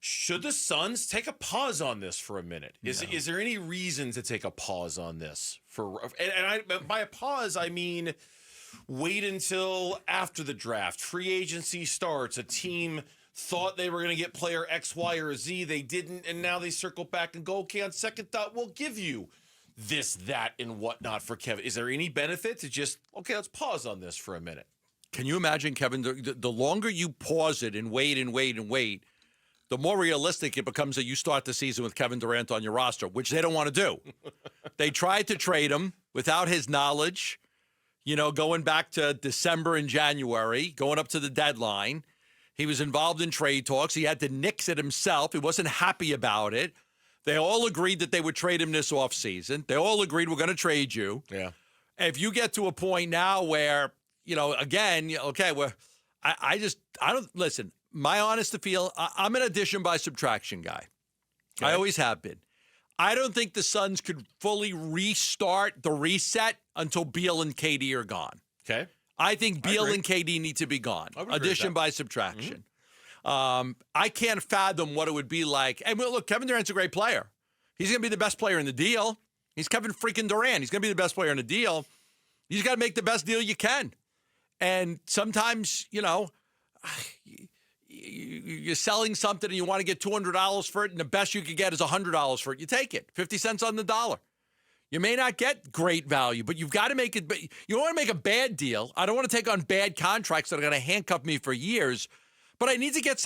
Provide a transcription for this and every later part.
Should the Suns take a pause on this for a minute? Is there any reason to take a pause on this? By a pause, I mean wait until after the draft. Free agency starts. A team thought they were going to get player X, Y, or Z. They didn't, and now they circle back and go, okay, on second thought, we'll give you this, that, and whatnot for Kevin. Is there any benefit to just, okay, let's pause on this for a minute? Can you imagine, Kevin, the longer you pause it and wait, the more realistic it becomes that you start the season with Kevin Durant on your roster, which they don't want to do. They tried to trade him without his knowledge, going back to December and January, going up to the deadline. He was involved in trade talks. He had to nix it himself. He wasn't happy about it. They all agreed that they would trade him this offseason. They all agreed we're going to trade you. Yeah. If you get to a point now where, again, okay, I don't, listen, my honest feel, I'm an addition by subtraction guy. Okay. I always have been. I don't think the Suns could fully restart the reset until Beal and KD are gone. Okay. I think Beal and KD need to be gone. Addition by subtraction. I can't fathom what it would be like. And look, Kevin Durant's a great player. He's going to be the best player in the deal. He's Kevin freaking Durant. He's going to be the best player in the deal. You just got to make the best deal you can. And sometimes, you're selling something and you want to get $200 for it, and the best you could get is $100 for it. You take it, 50 cents on the dollar. You may not get great value, but you've got to make it. But you don't want to make a bad deal. I don't want to take on bad contracts that are going to handcuff me for years. But I need to get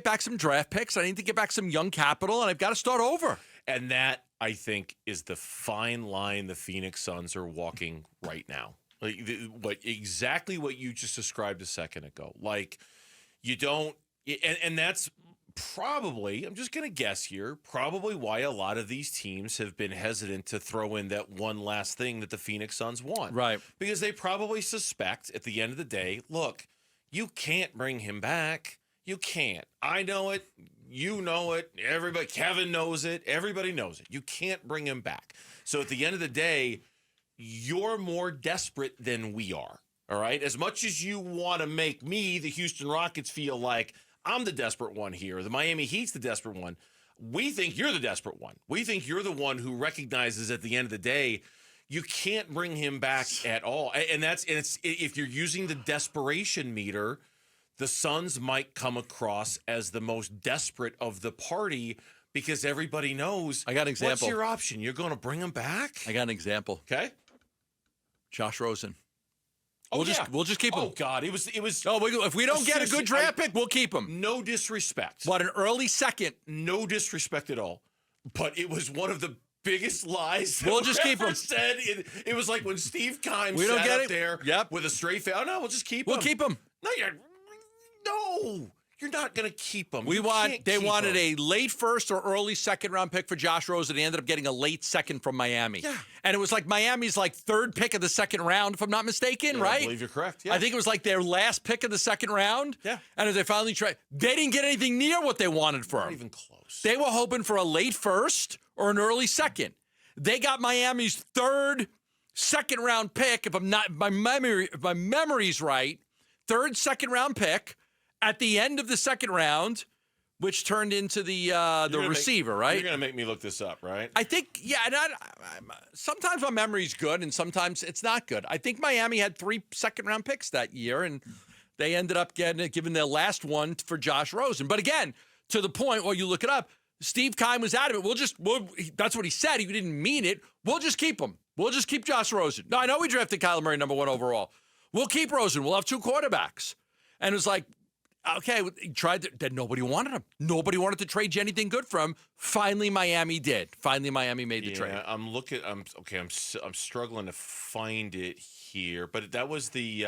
back some draft picks. I need to get back some young capital, and I've got to start over. And that, I think, is the fine line the Phoenix Suns are walking right now. Exactly what you just described a second ago. Like, you don't, and that's probably, I'm just going to guess here, probably why a lot of these teams have been hesitant to throw in that one last thing that the Phoenix Suns want. Right. Because they probably suspect at the end of the day, look, you can't bring him back. You can't. I know it. You know it. Everybody, Kevin knows it. Everybody knows it. You can't bring him back. So at the end of the day, you're more desperate than we are. All right? As much as you want to make me, the Houston Rockets, feel like I'm the desperate one here, the Miami Heat's the desperate one, we think you're the desperate one. We think you're the one who recognizes at the end of the day, you can't bring him back at all. And it's if you're using the desperation meter, the Suns might come across as the most desperate of the party because everybody knows. I got an example. What's your option? You're going to bring him back? I got an example. Okay. Josh Rosen. We'll just keep him. Oh God, it was. Oh, if we don't get a good draft pick, we'll keep him. No disrespect. What, an early second? No disrespect at all. But it was one of the biggest lies we'll just keep him. Said. It was like when Steve Keim sat up there with a straight face. Oh, no, we'll just keep him. We'll keep him. No, you're not going to keep him. They wanted a late first or early second round pick for Josh Rosen. They ended up getting a late second from Miami. Yeah. And it was like Miami's third pick of the second round, if I'm not mistaken, right? I believe you're correct. Yeah. I think it was their last pick of the second round. Yeah. And as they finally tried, they didn't get anything near what they wanted for him. Not even close. They were hoping for a late first or an early second. They got Miami's third second round pick, if my memory's right, third second round pick at the end of the second round, which turned into the receiver, right? You're going to make me look this up, right? I think, yeah. And sometimes my memory's good, and sometimes it's not good. I think Miami had 3 second-round picks that year, and they ended up giving their last one for Josh Rosen. But again, to the point where you look it up, Steve Keim was adamant. That's what he said. He didn't mean it. We'll just keep him. We'll just keep Josh Rosen. No, I know we drafted Kyler Murray number 1 overall. We'll keep Rosen. We'll have 2 quarterbacks. And it was like, okay, he tried to, then nobody wanted him. Nobody wanted to trade you anything good for him. Finally, Miami did. Finally, Miami made the trade. I'm struggling to find it here, but that was the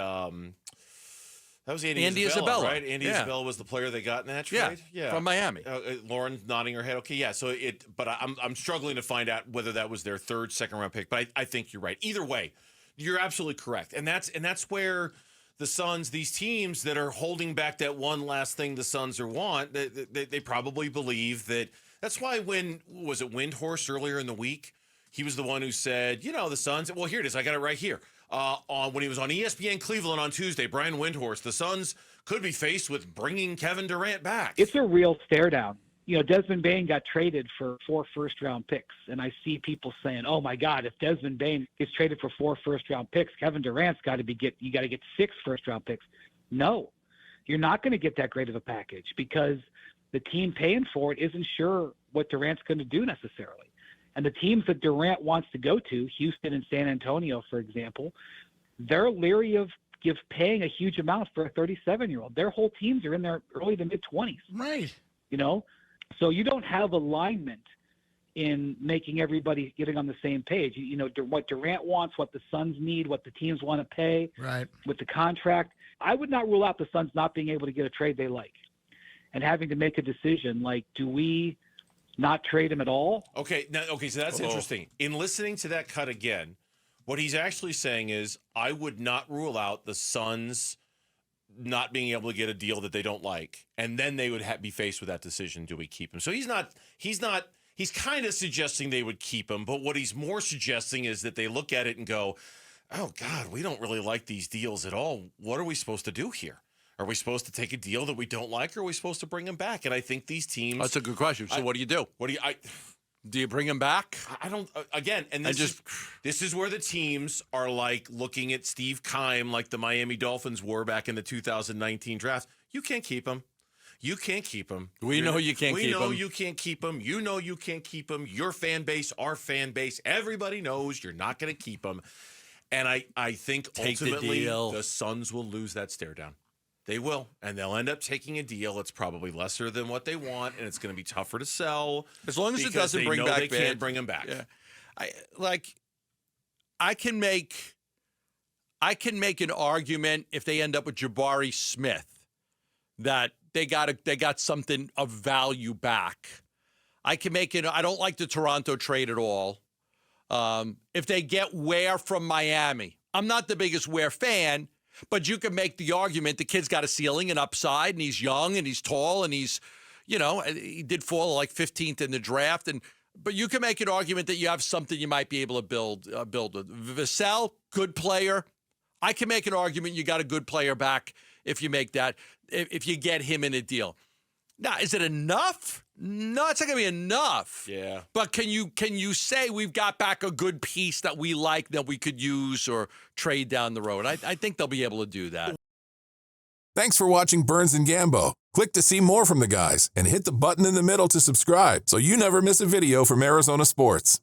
Andy Isabella, right? Andy Isabella was the player they got in that trade. Yeah, from Miami. Lauren nodding her head. Okay, yeah. So but I'm struggling to find out whether that was their third second round pick. But I think you're right. Either way, you're absolutely correct, and that's where the Suns, these teams that are holding back that one last thing the Suns want, they probably believe that. That's why was it Windhorst earlier in the week? He was the one who said, the Suns. Well, here it is. I got it right here. When he was on ESPN Cleveland on Tuesday, Brian Windhorst, the Suns could be faced with bringing Kevin Durant back. It's a real stare down. Desmond Bain got traded for 4 first-round picks, and I see people saying, "Oh my God, if Desmond Bain gets traded for 4 first-round picks, Kevin Durant's got to get 6 first-round picks." No, you're not going to get that great of a package because the team paying for it isn't sure what Durant's going to do necessarily. And the teams that Durant wants to go to, Houston and San Antonio, for example, they're leery of paying a huge amount for a 37-year-old. Their whole teams are in their early to mid-20s. Right. So you don't have alignment in making everybody getting on the same page. What Durant wants, what the Suns need, what the teams want to pay with the contract. I would not rule out the Suns not being able to get a trade they like and having to make a decision like, do we not trade him at all? Okay, so that's interesting. In listening to that cut again, what he's actually saying is I would not rule out the Suns not being able to get a deal that they don't like, and then they would be faced with that decision: do we keep him? So he's kind of suggesting they would keep him, but what he's more suggesting is that they look at it and go, "Oh God, we don't really like these deals at all. What are we supposed to do here? Are we supposed to take a deal that we don't like, or are we supposed to bring him back?" And I think these teams. That's a good question. So what do you do? Do you bring him back? I don't. Again, and this is where the teams are like looking at Steve Keim like the Miami Dolphins were back in the 2019 draft. You can't keep him. You can't keep him. We know you can't keep him. We know you can't keep him. You know you can't keep him. Your fan base, our fan base, everybody knows you're not going to keep him. And I think ultimately the Suns will lose that stare down. They will, and they'll end up taking a deal. It's probably lesser than what they want, and it's going to be tougher to sell. As long as it doesn't bring back they can't bring him back. Yeah, I can make an argument if they end up with Jabari Smith that they got something of value back. I can make it. I don't like the Toronto trade at all. If they get Ware from Miami, I'm not the biggest Ware fan. But you can make the argument the kid's got a ceiling and upside, and he's young and he's tall and he's, he did fall like 15th in the draft. But you can make an argument that you have something you might be able to build with. Vassell, good player. I can make an argument you got a good player back if you make that, if you get him in a deal. Now, is it enough? No, it's not going to be enough. Yeah. But can you say we've got back a good piece that we like that we could use or trade down the road? I think they'll be able to do that. Thanks for watching Burns and Gambo. Click to see more from the guys and hit the button in the middle to subscribe so you never miss a video from Arizona sports.